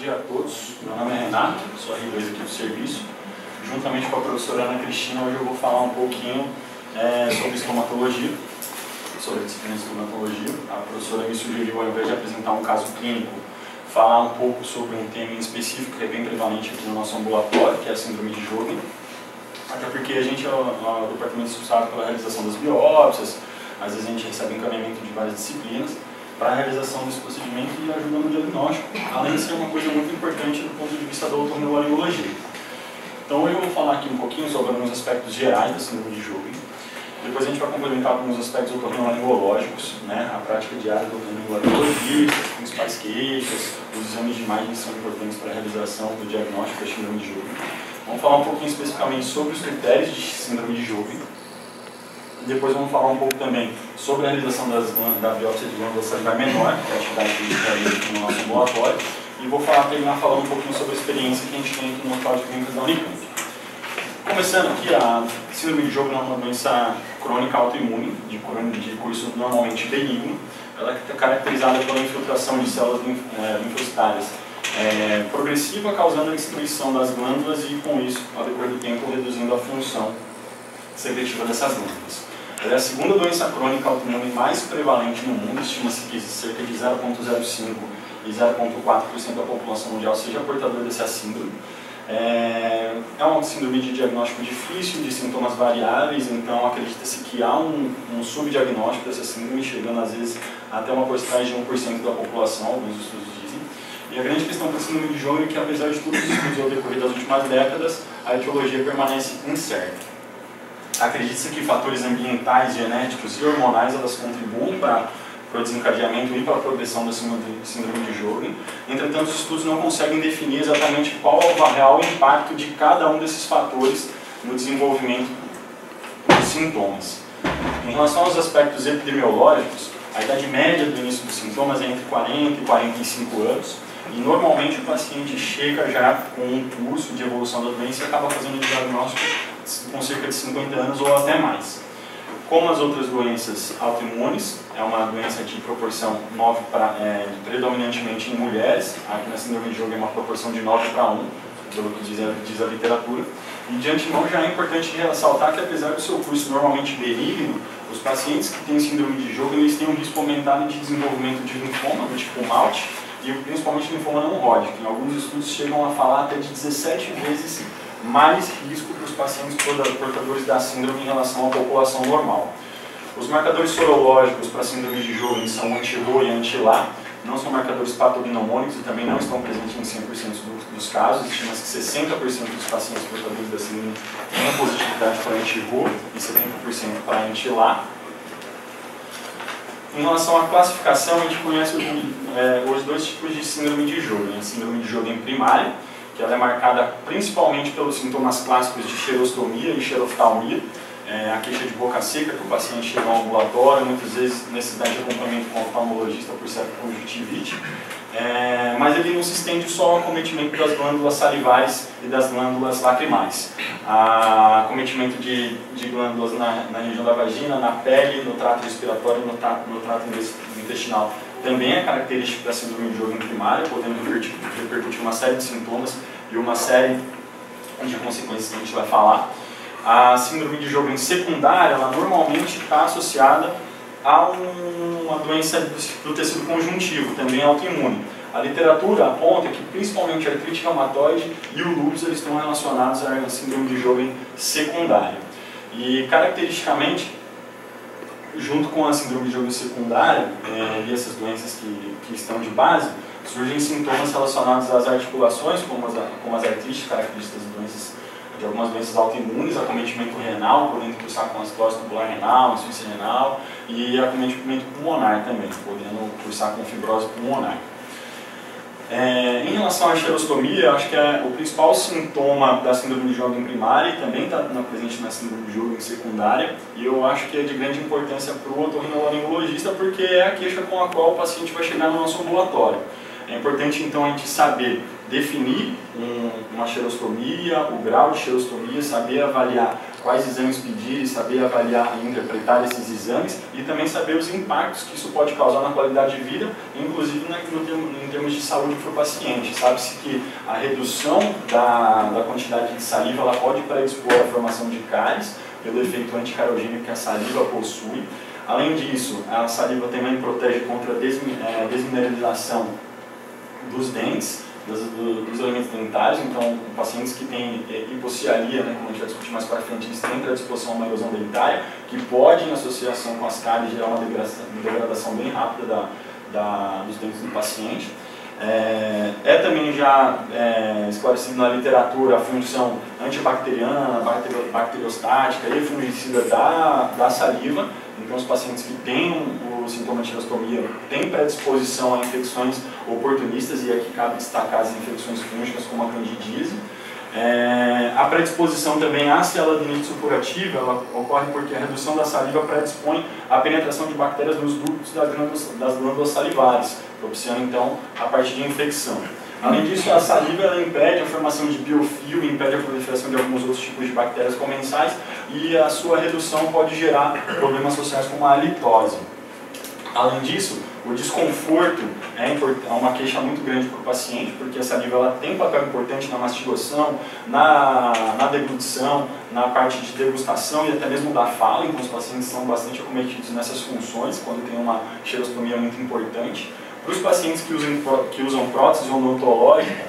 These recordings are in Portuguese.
dia a todos. Meu nome é Renato, sou a R2 aqui do serviço. Juntamente com a professora Ana Cristina, hoje eu vou falar um pouquinho sobre estomatologia, sobre a disciplina de estomatologia. A professora me sugeriu, ao invés de apresentar um caso clínico, falar um pouco sobre um tema em específico que é bem prevalente aqui no nosso ambulatório, que é a síndrome de Jogren. Até porque a gente é o departamento responsável pela realização das biópsias, às vezes a gente recebe encaminhamento de várias disciplinas para a realização desse procedimento e ajuda no diagnóstico, além de ser uma coisa muito importante do ponto de vista da otorrinolaringologia. Então hoje eu vou falar aqui um pouquinho sobre alguns aspectos gerais da síndrome de Jogren. Depois a gente vai complementar alguns aspectos otorrinolaringológicos, a prática diária da otorrinolaringologia, as principais queixas, os exames de imagem que são importantes para a realização do diagnóstico da síndrome de Jogren. Vamos falar um pouquinho especificamente sobre os critérios de síndrome de Jogren. Depois vamos falar um pouco também sobre a realização da biópsia de glândula salivar menor, que é a atividade que a gente realiza aqui no nosso ambulatório. E vou terminar falando um pouquinho sobre a experiência que a gente tem aqui no Hospital de Clínicas da Unicamp. Começando aqui, a síndrome de Jogren é uma doença crônica autoimune, de curso normalmente benigno. Ela é caracterizada pela infiltração de células linfocitárias progressiva, causando a destruição das glândulas e, com isso, ao decorrer do tempo, reduzindo a função secretiva dessas glândulas. Ela é a segunda doença crônica autoimune mais prevalente no mundo, estima-se que cerca de 0,05% e 0,4% da população mundial seja portador dessa síndrome. É uma síndrome de diagnóstico difícil, de sintomas variáveis, então acredita-se que há um subdiagnóstico dessa síndrome, chegando às vezes até uma porcentagem de 1% da população, alguns estudos dizem. E a grande questão com a síndrome de Jogren é que, apesar de todos os estudos ao decorrer das últimas décadas, a etiologia permanece incerta. Acredita-se que fatores ambientais, genéticos e hormonais elas contribuem para o desencadeamento e para a progressão da síndrome de Jogren. Entretanto, os estudos não conseguem definir exatamente qual é o real impacto de cada um desses fatores no desenvolvimento dos sintomas. Em relação aos aspectos epidemiológicos, a idade média do início dos sintomas é entre 40 e 45 anos, e normalmente o paciente chega já com um curso de evolução da doença e acaba fazendo o diagnóstico com cerca de 50 anos ou até mais. Como as outras doenças autoimunes, é uma doença de proporção predominantemente em mulheres. Aqui na síndrome de Jogren é uma proporção de 9:1, pelo que diz a literatura. E de antemão já é importante ressaltar que, apesar do seu curso normalmente benigno, os pacientes que têm síndrome de Jogren eles têm um risco aumentado de desenvolvimento de linfoma do tipo MALT e principalmente linfoma não Hodgkin. Alguns estudos chegam a falar até de 17 vezes mais risco para os pacientes portadores da síndrome em relação à população normal. Os marcadores sorológicos para a síndrome de Jogren são anti-RO e anti-LA, não são marcadores patognomônicos e também não estão presentes em 100% dos casos. Estima-se que 60% dos pacientes portadores da síndrome têm positividade para anti-RO e 70% para anti-LA. Em relação à classificação, a gente conhece os dois tipos de síndrome de Jogren. A síndrome de Jogren primária, que ela é marcada principalmente pelos sintomas clássicos de xerostomia e xeroftalmia, a queixa de boca seca, que o paciente chega ao ambulatório, muitas vezes necessidade de acompanhamento com o oftalmologista por certa conjuntivite, mas ele não se estende só ao acometimento das glândulas salivares e das glândulas lacrimais. Acometimento de glândulas na região da vagina, na pele, no trato respiratório e no trato intestinal também é característico da síndrome de Jogren primária, podendo repercutir uma série de sintomas e uma série de consequências que a gente vai falar. A síndrome de Jogren secundária, ela normalmente está associada a uma doença do tecido conjuntivo, também autoimune. A literatura aponta que principalmente a artrite reumatoide e o lúpus eles estão relacionados à síndrome de Jogren secundária. E caracteristicamente, junto com a síndrome de Jogren secundária e essas doenças que estão de base, surgem sintomas relacionados às articulações, como as artrites, características de algumas doenças autoimunes, acometimento renal, podendo cursar com acidose tubular renal, insuficiência renal, e acometimento pulmonar também, podendo cursar com fibrose pulmonar. Em relação à xerostomia, acho que o principal sintoma da síndrome de Jogren primária e também está presente na síndrome de Jogren secundária, e eu acho que é de grande importância para o otorrinolaringologista porque é a queixa com a qual o paciente vai chegar no nosso ambulatório. É importante então a gente saber definir uma xerostomia, o grau de xerostomia, saber avaliar quais exames pedir, saber avaliar e interpretar esses exames e também saber os impactos que isso pode causar na qualidade de vida, inclusive em termos de saúde para o paciente. Sabe-se que a redução da quantidade de saliva ela pode predispor à formação de cáries, pelo efeito anticarogênico que a saliva possui. Além disso, a saliva também protege contra a desmineralização dos dentes, dos elementos dentários. Então, pacientes que têm hipocialia, né, como a gente vai discutir mais para frente, eles têm predisposição a uma erosão dentária, que pode, em associação com as cáries, gerar uma degradação bem rápida dos dentes do paciente. Também já esclarecido na literatura a função antibacteriana, bacteriostática e fungicida da saliva. Então, os pacientes que têm o sintoma de xerostomia têm predisposição a infecções oportunistas, e aqui cabe destacar as infecções fúngicas como a candidíase. A predisposição também à célula-adenite supurativa ela ocorre porque a redução da saliva predispõe à penetração de bactérias nos ductos das glândulas salivares, propiciando então a parte de infecção. Além disso, a saliva ela impede a formação de biofilm, impede a proliferação de alguns outros tipos de bactérias comensais, e a sua redução pode gerar problemas sociais como a halitose. Além disso, o desconforto é uma queixa muito grande para o paciente, porque a saliva ela tem um papel importante na mastigação, na deglutição, na parte de degustação e até mesmo da fala. Então os pacientes são bastante acometidos nessas funções quando tem uma xerostomia muito importante. Para os pacientes que usam prótese odontológica,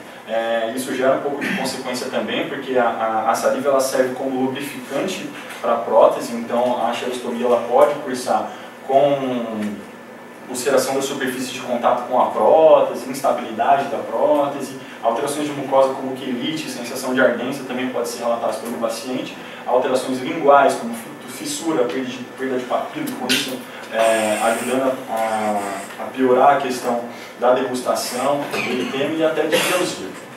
isso gera um pouco de consequência também, porque a saliva ela serve como lubrificante para a prótese. Então a xerostomia ela pode cursar com ulceração da superfície de contato com a prótese, instabilidade da prótese, alterações de mucosa como quelite, sensação de ardência também pode ser relatadas pelo paciente, alterações linguais como fissura, perda de papila, com isso ajudando a piorar a questão da degustação, eritema e até de diarreia.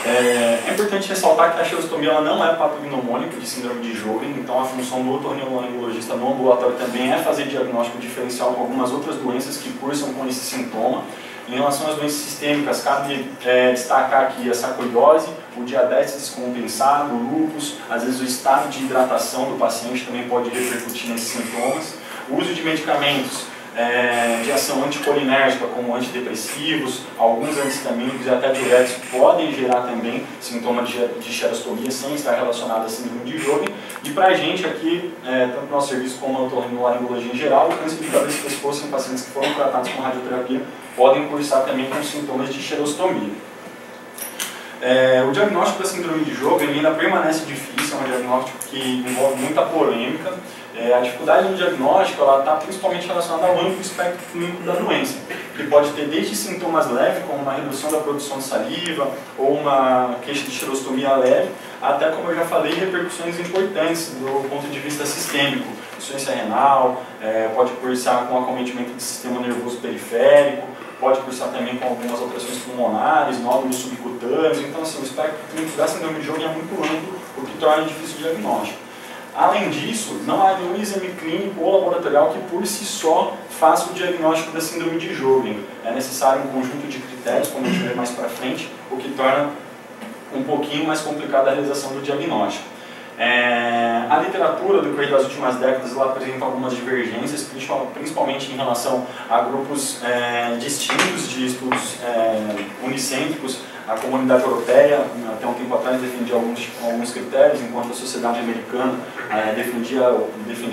É importante ressaltar que a xerostomia ela não é patognomônica de síndrome de Sjögren, então a função do otorrinolaringologista no ambulatório também é fazer diagnóstico diferencial com algumas outras doenças que cursam com esse sintoma. Em relação às doenças sistêmicas, cabe destacar aqui a sarcoidose, o diabetes descompensado, o lúpus, às vezes o estado de hidratação do paciente também pode repercutir nesses sintomas. O uso de medicamentos de ação anticolinérgica, como antidepressivos, alguns antihistamínicos e até diuréticos podem gerar também sintomas de xerostomia sem estar relacionado a síndrome de Sjögren. E para a gente aqui, tanto no nosso serviço como na otorrinolaringologia em geral, o câncer de cabeça e pescoço em pacientes que foram tratados com radioterapia podem cursar também com sintomas de xerostomia. O diagnóstico da síndrome de Sjögren ainda permanece difícil, é um diagnóstico que envolve muita polêmica. A dificuldade no diagnóstico está principalmente relacionada ao amplo espectro clínico da doença, que pode ter desde sintomas leves, como uma redução da produção de saliva ou uma queixa de xerostomia leve, até, como eu já falei, repercussões importantes do ponto de vista sistêmico, insuficiência renal, pode cursar com acometimento do sistema nervoso periférico, pode cursar também com algumas alterações pulmonares, nódulos subcutâneos. Então, assim, o espectro clínico da síndrome de Sjögren é muito amplo, o que torna difícil o diagnóstico. Além disso, não há nenhum exame clínico ou laboratorial que por si só faça o diagnóstico da síndrome de Sjögren. É necessário um conjunto de critérios, como a gente vê mais para frente, o que torna um pouquinho mais complicada a realização do diagnóstico. A literatura, do decorrer das últimas décadas, ela apresenta algumas divergências, principalmente em relação a grupos distintos de estudos unicêntricos. A comunidade europeia, até um tempo atrás, defendia alguns critérios, enquanto a sociedade americana defendia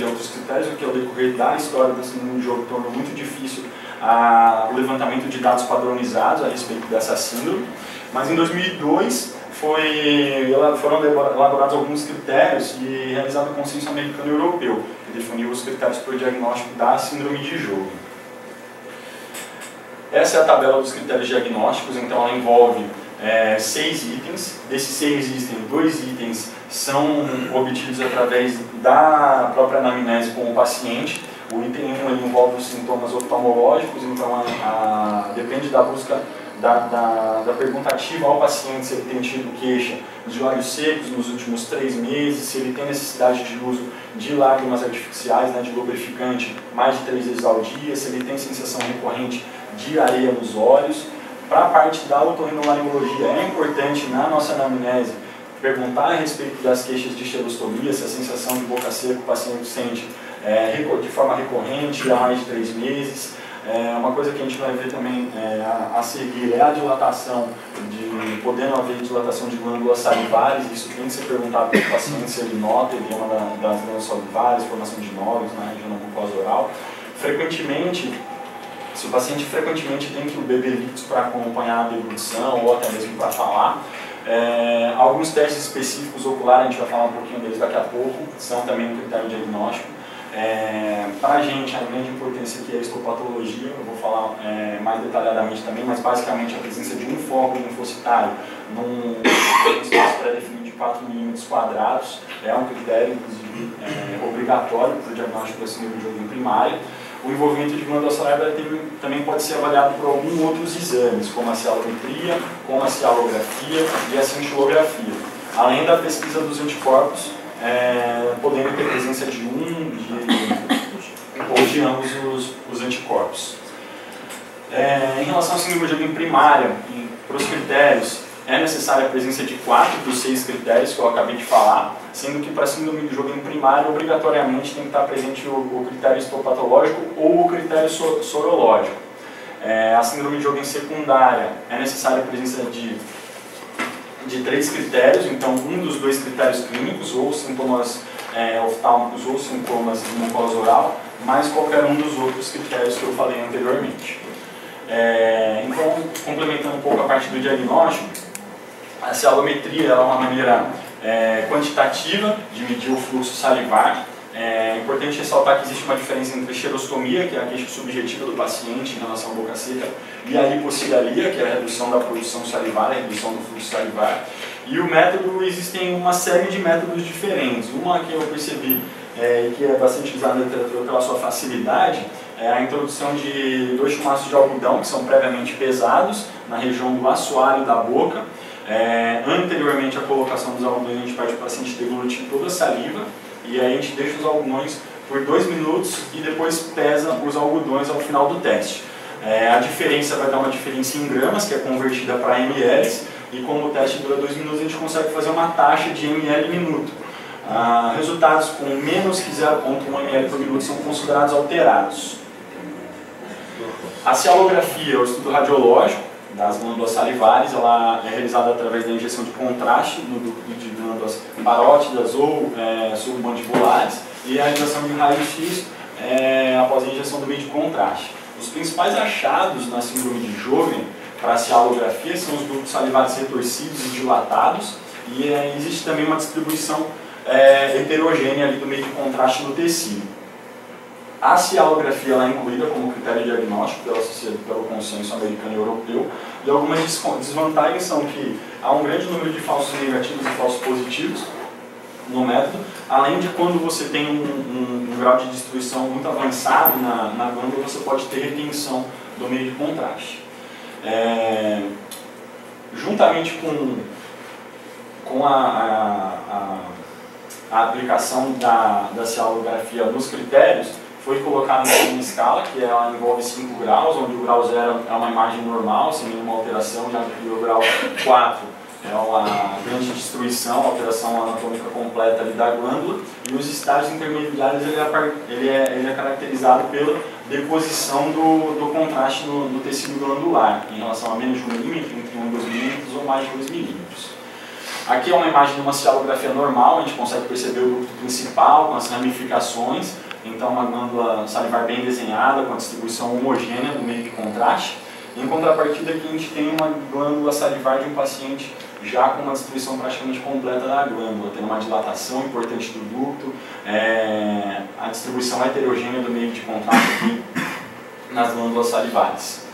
outros critérios, o que ao decorrer da história da síndrome de Sjögren tornou muito difícil o levantamento de dados padronizados a respeito dessa síndrome. Mas em 2002 foram elaborados alguns critérios e realizado o consenso americano e europeu, que definiu os critérios para o diagnóstico da síndrome de Sjögren. Essa é a tabela dos critérios diagnósticos, então ela envolve 6 itens. Desses 6 itens, 2 itens são obtidos através da própria anamnese com o paciente. O item 1 ele envolve os sintomas oftalmológicos, então depende da busca da pergunta ativa ao paciente se ele tem tido queixa de olhos secos nos últimos 3 meses, se ele tem necessidade de uso de lágrimas artificiais, de lubrificante mais de 3 vezes ao dia, se ele tem sensação recorrente de areia nos olhos. Para a parte da otorrinolaringologia, é importante na nossa anamnese perguntar a respeito das queixas de xerostomia, se a sensação de boca seca o paciente sente de forma recorrente há mais de 3 meses. Uma coisa que a gente vai ver também a seguir é a dilatação, podendo haver dilatação de glândulas salivares. Isso tem que ser perguntado para o paciente se ele nota edema das glândulas salivares, formação de nódulos na região da mucosa oral. Frequentemente, se o paciente frequentemente tem que beber líquidos para acompanhar a deglutição ou até mesmo para falar, alguns testes específicos oculares, a gente vai falar um pouquinho deles daqui a pouco, são também um critério diagnóstico. Para a gente, a grande importância aqui é a histopatologia, eu vou falar mais detalhadamente também, mas basicamente a presença de um foco linfocitário num espaço pré-definido de 4 mm² é um critério, inclusive, obrigatório para o diagnóstico da síndrome de Sjögren primária. O envolvimento de glândula salivar também pode ser avaliado por alguns outros exames, como a cialometria, como a cialografia e a cintilografia, além da pesquisa dos anticorpos, podendo ter presença de ou de ambos os anticorpos. Em relação à síndrome de Sjögren primária, para os critérios, é necessária a presença de 4 dos 6 critérios que eu acabei de falar, sendo que para a síndrome de Sjögren primária, obrigatoriamente tem que estar presente o critério histopatológico ou o critério sorológico. A síndrome de Sjögren secundária, é necessária a presença de 3 critérios, então um dos 2 critérios clínicos, ou sintomas oftálmicos ou sintomas de mucosa oral, mais qualquer um dos outros critérios que eu falei anteriormente. Então, complementando um pouco a parte do diagnóstico, a cialometria é uma maneira quantitativa de medir o fluxo salivar. É importante ressaltar que existe uma diferença entre a xerostomia, que é a queixa subjetiva do paciente em relação à boca seca, e a hipocialia, que é a redução da produção salivar, a redução do fluxo salivar. E o método, existem uma série de métodos diferentes. Uma que eu percebi que é bastante utilizada na literatura pela sua facilidade é a introdução de 2 chumaços de algodão, que são previamente pesados na região do assoalho da boca. Anteriormente à colocação dos algodões, a gente pede para o paciente deglutir toda a saliva, e aí a gente deixa os algodões por 2 minutos e depois pesa os algodões ao final do teste. A diferença vai dar uma diferença em gramas, que é convertida para ml, e como o teste dura 2 minutos, a gente consegue fazer uma taxa de ml minuto. Resultados com menos que 0,1 ml por minuto são considerados alterados. A cialografia, o estudo radiológico das glândulas salivares, ela é realizada através da injeção de contraste no ducto de glândulas parótidas ou submandibulares, e a realização de raio-x após a injeção do meio de contraste. Os principais achados na síndrome de Sjögren para a cialografia são os ductos salivares retorcidos e dilatados, e existe também uma distribuição heterogênea ali do meio de contraste no tecido. A cialografia ela é incluída como critério diagnóstico pelo consenso americano e europeu, e algumas desvantagens são que há um grande número de falsos negativos e falsos positivos no método, além de quando você tem um grau de destruição muito avançado na glândula, você pode ter retenção do meio de contraste. Juntamente com a aplicação da cialografia nos critérios, foi colocada uma escala que ela envolve 5 graus, onde o grau 0 é uma imagem normal, sem nenhuma alteração, já que o grau 4 é uma grande destruição, alteração anatômica completa ali da glândula, e os estágios intermediários ele é caracterizado pela deposição do contraste no tecido glandular, em relação a menos de 1 milímetro, entre 1 e 2 milímetros ou mais de 2 milímetros. Aqui é uma imagem de uma cialografia normal, a gente consegue perceber o ducto principal com as ramificações, então uma glândula salivar bem desenhada, com a distribuição homogênea do meio de contraste. Em contrapartida aqui a gente tem uma glândula salivar de um paciente já com uma distribuição praticamente completa da glândula, tendo uma dilatação importante do ducto, a distribuição heterogênea do meio de contraste aqui nas glândulas salivares.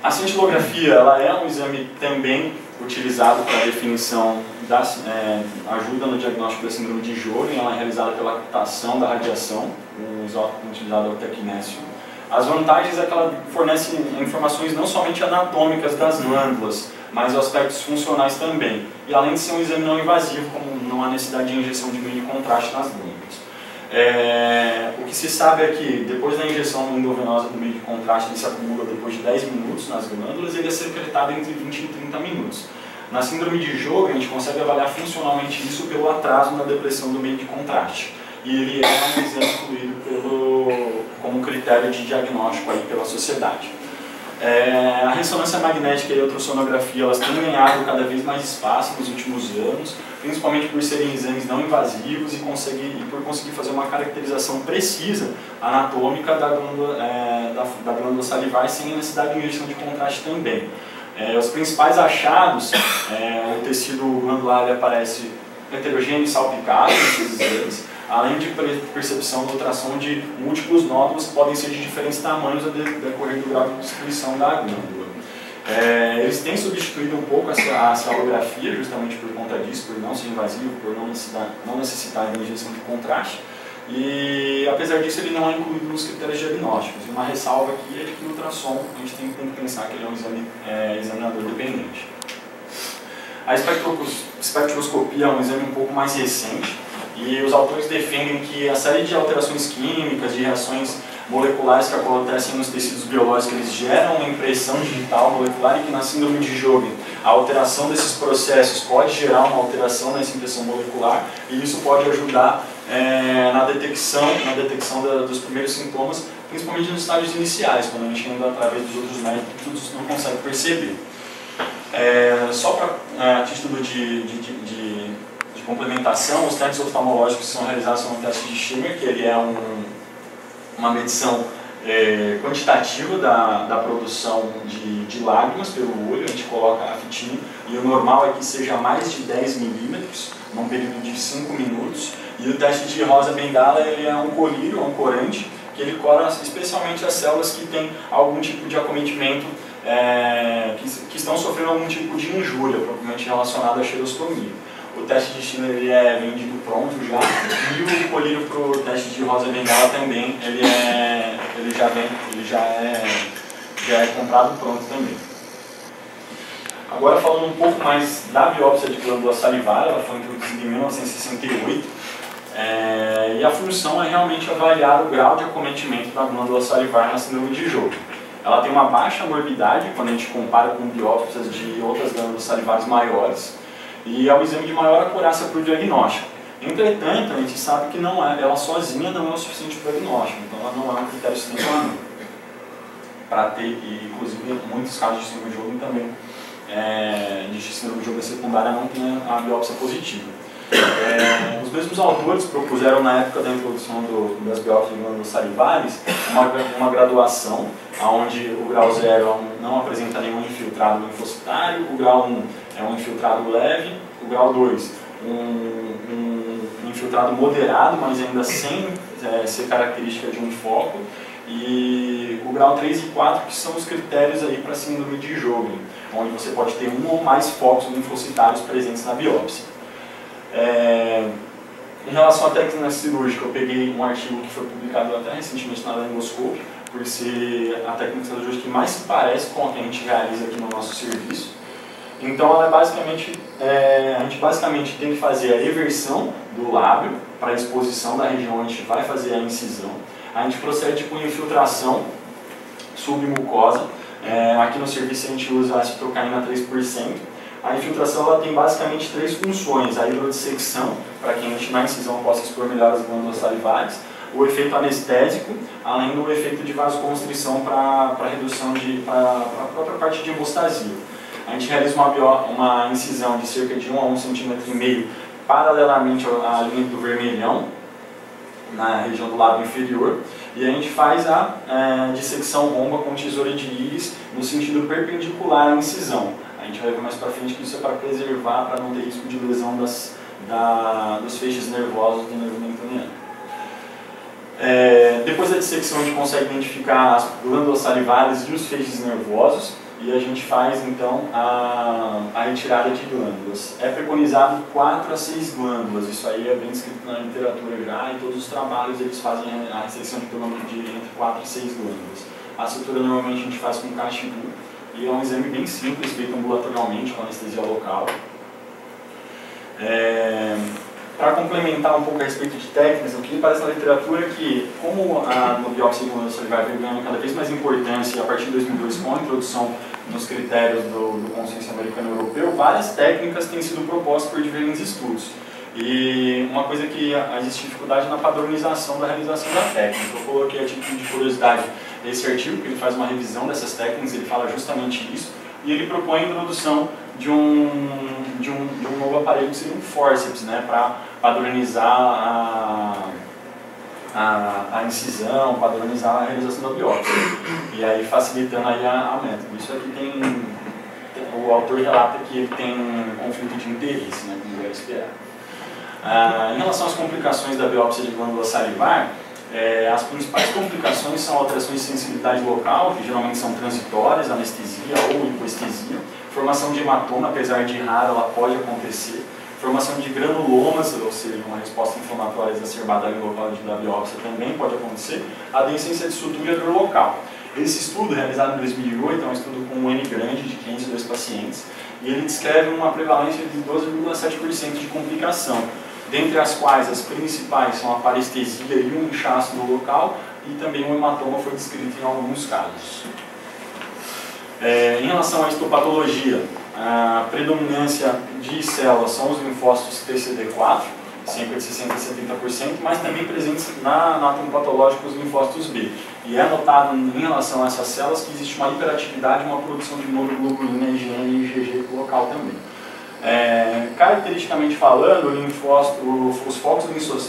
A cintilografia ela é um exame também utilizado para a definição ajuda no diagnóstico da síndrome de Sjögren, ela é realizada pela captação da radiação, utilizado é o tecnésio. As vantagens é que ela fornece informações não somente anatômicas das glândulas, mas aspectos funcionais também. E além de ser um exame não invasivo, como não há necessidade de injeção de meio de contraste nas glândulas. O que se sabe é que depois da injeção endovenosa do meio de contraste, ele se acumula depois de 10 minutos nas glândulas e ele é secretado entre 20 e 30 minutos. Na síndrome de Sjögren, a gente consegue avaliar funcionalmente isso pelo atraso na depressão do meio de contraste. E ele é um exame incluído como critério de diagnóstico aí pela sociedade. A ressonância magnética e a ultrassonografia, elas têm ganhado cada vez mais espaço nos últimos anos, principalmente por serem exames não invasivos e por conseguir fazer uma caracterização precisa anatômica da glândula salivar sem necessidade de injeção de contraste também. Os principais achados, o tecido glandular ele aparece heterogêneo e salpicado nesses exames, além de percepção da ultrassom de múltiplos nódulos que podem ser de diferentes tamanhos a decorrer do grau de destruição da glândula. Eles têm substituído um pouco a salografia, justamente por conta disso, por não ser invasivo, por não necessitar de injeção de contraste. E apesar disso, ele não é incluído nos critérios diagnósticos. E uma ressalva aqui é de que o ultrassom, a gente tem que pensar que ele é um examinador dependente. A espectroscopia é um exame um pouco mais recente. E os autores defendem que a série de alterações químicas, de reações moleculares que acontecem nos tecidos biológicos, eles geram uma impressão digital molecular e que na síndrome de Sjögren a alteração desses processos pode gerar uma alteração nessa impressão molecular e isso pode ajudar na detecção dos primeiros sintomas, principalmente nos estágios iniciais, quando a gente ainda através dos outros métodos não consegue perceber. Só para título de complementação, os testes oftalmológicos que são realizados são o teste de Schirmer, que ele é uma medição quantitativa da produção de lágrimas pelo olho. A gente coloca a fitinha e o normal é que seja mais de 10 milímetros, num período de 5 minutos. E o teste de rosa bengala ele é um colírio, um corante, que ele cora especialmente as células que têm algum tipo de acometimento, que estão sofrendo algum tipo de injúria, provavelmente relacionada à xerostomia. O teste de Schiller ele é vendido pronto já, e o colírio para o teste de rosa bengala também, ele já é comprado pronto também. Agora falando um pouco mais da biópsia de glândula salivar, ela foi introduzida em 1968, e a função é realmente avaliar o grau de acometimento da glândula salivar na síndrome de Sjögren. Ela tem uma baixa morbidade quando a gente compara com biópsias de outras glândulas salivares maiores, e é um exame de maior acurácia para o diagnóstico. Entretanto, a gente sabe que ela sozinha não é o suficiente para o diagnóstico, então ela não é um critério selecionador para ter, e inclusive em muitos casos de síndrome de Sjögren também, de síndrome de Sjögren secundária não tem a biópsia positiva. Os mesmos autores propuseram na época da introdução das biópsias de glândulas salivares uma graduação, onde o grau 0 não apresenta nenhum infiltrado linfocitário, o grau 1 é um infiltrado leve, o grau 2 um infiltrado moderado, mas ainda sem ser característica de um foco, e o grau 3 e 4 que são os critérios aí para síndrome de Sjögren, onde você pode ter um ou mais focos linfocitários presentes na biópsia. Em relação à técnica cirúrgica, eu peguei um artigo que foi publicado até recentemente na Laryngoscope, por ser a técnica cirúrgica que mais se parece com a que a gente realiza aqui no nosso serviço. Então, a gente basicamente tem que fazer a eversão do lábio para a exposição da região onde a gente vai fazer a incisão. A gente procede com infiltração submucosa. Aqui no serviço a gente usa a citocaína 3%. A infiltração ela tem basicamente 3 funções: a hidrodissecção, para que a gente na incisão possa expor melhor as glândulas salivares, o efeito anestésico, além do efeito de vasoconstrição para a redução para a própria parte de hemostasia. A gente realiza uma incisão de cerca de 1 a 1,5 cm paralelamente à linha do vermelhão, na região do lábio inferior, e a gente faz a dissecção romba com tesoura de íris no sentido perpendicular à incisão. A gente vai ver mais para frente que isso é para preservar, para não ter risco de lesão dos feixes nervosos do nervo mentoniano. Depois da dissecção a gente consegue identificar as glândulas salivares e os feixes nervosos, e a gente faz então a retirada de glândulas. É preconizado 4 a 6 glândulas, isso aí é bem descrito na literatura já, e todos os trabalhos eles fazem a ressecção de glândulas de entre 4 e 6 glândulas. A sutura normalmente a gente faz com cachibu, e é um exame bem simples, feito ambulatorialmente com anestesia local. Para complementar um pouco a respeito de técnicas, o que parece na literatura é que, como a biópsia de glândula salivar vem ganhando cada vez mais importância a partir de 2002, com a introdução nos critérios do consenso americano e europeu, várias técnicas têm sido propostas por diferentes estudos. E uma coisa que existe dificuldade na padronização da realização da técnica. Eu coloquei a título de curiosidade esse artigo, que ele faz uma revisão dessas técnicas, ele fala justamente isso, e ele propõe a introdução de um novo aparelho que seria um fórceps, né, para padronizar a incisão, padronizar a realização da biópsia, e aí facilitando aí a método. Isso aqui o autor relata que ele tem um conflito de interesse, né, como era esperado. Em relação às complicações da biópsia de glândula salivar, as principais complicações são alterações de sensibilidade local, que geralmente são transitórias, anestesia ou hipoestesia, formação de hematoma, apesar de rara, ela pode acontecer, formação de granulomas, ou seja, uma resposta inflamatória exacerbada ali no local da biópsia também pode acontecer, a deiscência de sutura e a dor local. Esse estudo, realizado em 2008, é um estudo com um N grande de 502 pacientes, e ele descreve uma prevalência de 12,7% de complicação, dentre as quais as principais são a parestesia e um inchaço no local, e também o hematoma foi descrito em alguns casos. Em relação à histopatologia, a predominância de células são os linfócitos TCD4, cerca de 60% a 70%, mas também presentes na anatomia patológica os linfócitos B. E é notado em relação a essas células que existe uma hiperatividade e uma produção de imunoglobulina, IgM e IgG local também. Caracteristicamente falando, os focos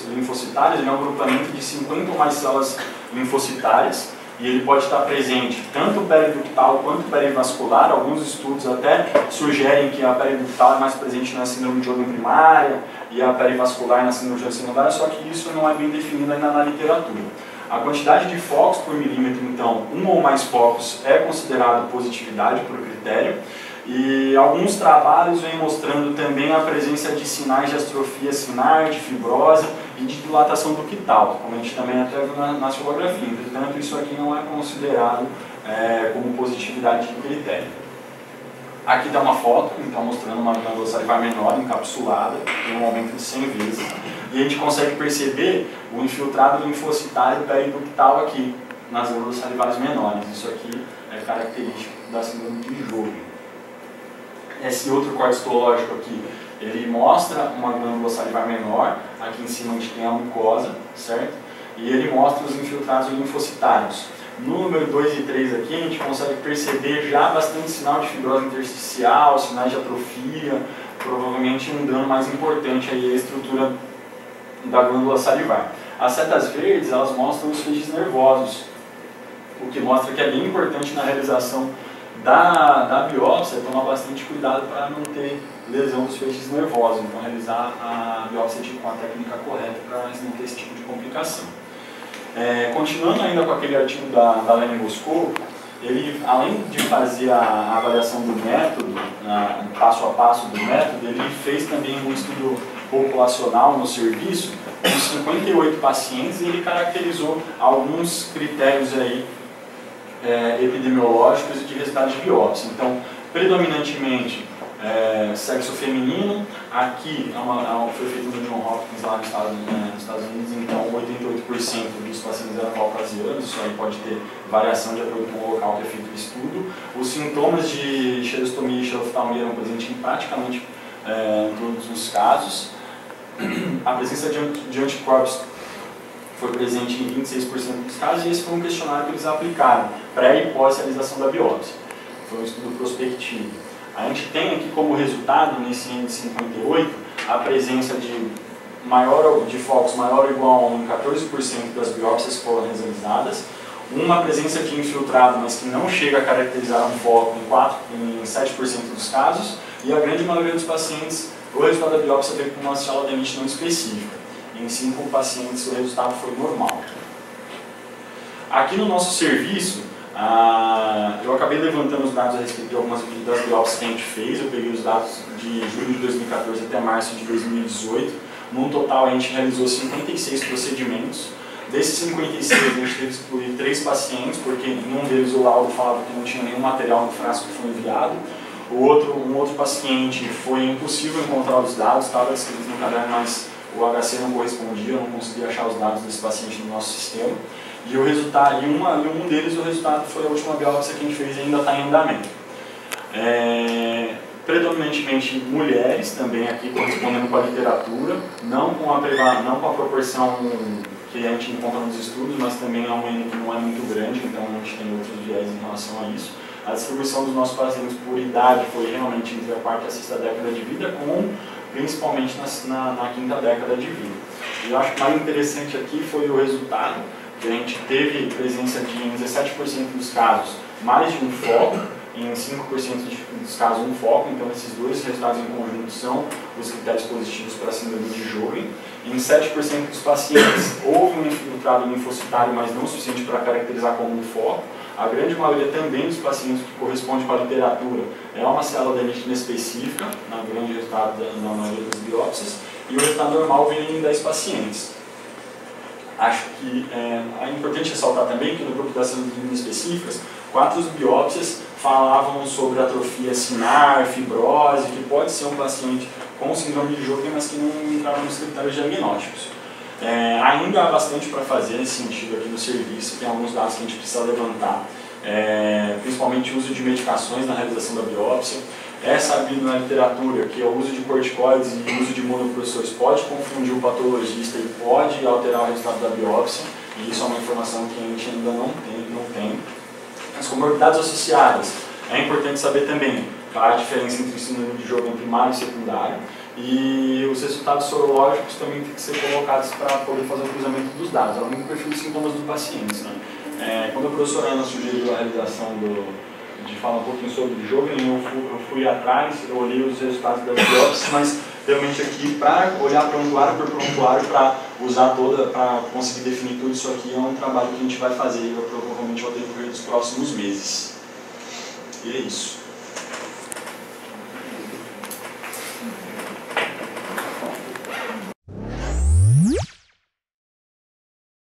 linfocitários é um agrupamento de 50 ou mais células linfocitárias, e ele pode estar presente tanto periductal quanto perivascular. Alguns estudos até sugerem que a periductal é mais presente na síndrome de Odom primária e a perivascular na síndrome de Odom secundária, só que isso não é bem definido ainda na literatura. A quantidade de focos por milímetro, então, um ou mais focos é considerado positividade por critério, e alguns trabalhos vêm mostrando também a presença de sinais de astrofia sinar, de fibrose e de dilatação ductal, como a gente também até viu na filografia. Entretanto, isso aqui não é considerado como positividade de critério. Aqui está uma foto, então, mostrando uma glândula salivar menor, encapsulada, em um aumento de 100 vezes. E a gente consegue perceber o infiltrado linfocitário periductal aqui, nas glândulas salivares menores. Isso aqui é característico da síndrome de Jogren. Esse outro corte histológico aqui, ele mostra uma glândula salivar menor, aqui em cima a gente tem a mucosa, certo? E ele mostra os infiltrados linfocitários. No número 2 e 3 aqui, a gente consegue perceber já bastante sinal de fibrose intersticial, sinais de atrofia, provavelmente um dano mais importante aí à estrutura da glândula salivar. As setas verdes, elas mostram os feixes nervosos, o que mostra que é bem importante na realização da biópsia tomar bastante cuidado para não ter lesão dos feixes nervosos, então realizar a biópsia com a técnica correta para não ter esse tipo de complicação. Continuando ainda com aquele artigo da Lene Moscou, ele, além de fazer a avaliação do método, passo a passo do método, ele fez também um estudo populacional no serviço com 58 pacientes, e ele caracterizou alguns critérios aí epidemiológicos e de resultados de biópsia. Então, predominantemente sexo feminino. Aqui foi feito no John Hopkins lá nos Estados Unidos, então 88% dos pacientes eram caucasianos. Isso aí pode ter variação de acordo com o local que é feito o estudo. Os sintomas de xerostomia e xeroftalmia eram presentes em praticamente todos os casos. A presença de anticorpos foi presente em 26% dos casos, e esse foi um questionário que eles aplicaram, pré e pós-realização da biópsia. Foi um estudo prospectivo. A gente tem aqui como resultado, nesse índice 58, a presença de focos maior ou igual a 1 em 14% das biópsias que foram realizadas, uma presença de infiltrado, mas que não chega a caracterizar um foco em 7% dos casos, e a grande maioria dos pacientes, o resultado da biópsia veio com uma célula ademite não específica. Em 5 pacientes o resultado foi normal. Aqui no nosso serviço, eu acabei levantando os dados a respeito de algumas das biópsias que a gente fez. Eu peguei os dados de julho de 2014 até março de 2018. No total a gente realizou 56 procedimentos. Desses 56 a gente teve que excluir 3 pacientes, porque em um deles o laudo falava que não tinha nenhum material no frasco que foi enviado. Um outro paciente foi impossível encontrar os dados, estava escrito no caderno, mas o HC não correspondia, eu não conseguia achar os dados desse paciente no nosso sistema. E o resultado, um deles, o resultado foi a última biópsia que a gente fez e ainda está em andamento. Predominantemente mulheres também aqui, correspondendo com a literatura, não com a proporção que a gente encontra nos estudos, mas também é um N que não é muito grande, então a gente tem outros viés em relação a isso. A distribuição dos nossos pacientes por idade foi realmente entre a quarta e a sexta década de vida, principalmente na quinta década de vida. E eu acho que o mais interessante aqui foi o resultado, que a gente teve presença de, em 17% dos casos, mais de um foco, em 5% dos casos um foco, então esses dois resultados em conjunto são os critérios positivos para a síndrome de Sjögren. Em 7% dos pacientes houve um infiltrado linfocitário, mas não o suficiente para caracterizar como um foco. A grande maioria também dos pacientes que corresponde com a literatura é uma célula adenígena específica, na grande resultado da maioria das biópsias, e o resultado normal vem em 10 pacientes. Acho que é importante ressaltar também que no grupo das células específicas, 4 biópsias falavam sobre atrofia cinar, fibrose, que pode ser um paciente com síndrome de Sjögren, mas que não entraram nos critérios diagnósticos. Ainda há bastante para fazer nesse sentido aqui no serviço, tem alguns dados que a gente precisa levantar, principalmente o uso de medicações na realização da biópsia. É sabido na literatura que o uso de corticoides e o uso de imunosupressores pode confundir o patologista e pode alterar o resultado da biópsia, e isso é uma informação que a gente ainda não tem. As comorbidades associadas, é importante saber também a diferença entre o síndrome de Sjögren primário e secundário, e os resultados sorológicos também têm que ser colocados para poder fazer o cruzamento dos dados, além do perfil de sintomas do paciente. Quando a professora Ana sugeriu a realização de falar um pouquinho sobre o Sjögren, eu fui atrás, eu olhei os resultados das biópsias, mas realmente aqui para olhar prontuário por prontuário, para usar para conseguir definir tudo isso aqui, é um trabalho que a gente vai fazer e eu provavelmente vou ter que ver nos próximos meses. E é isso.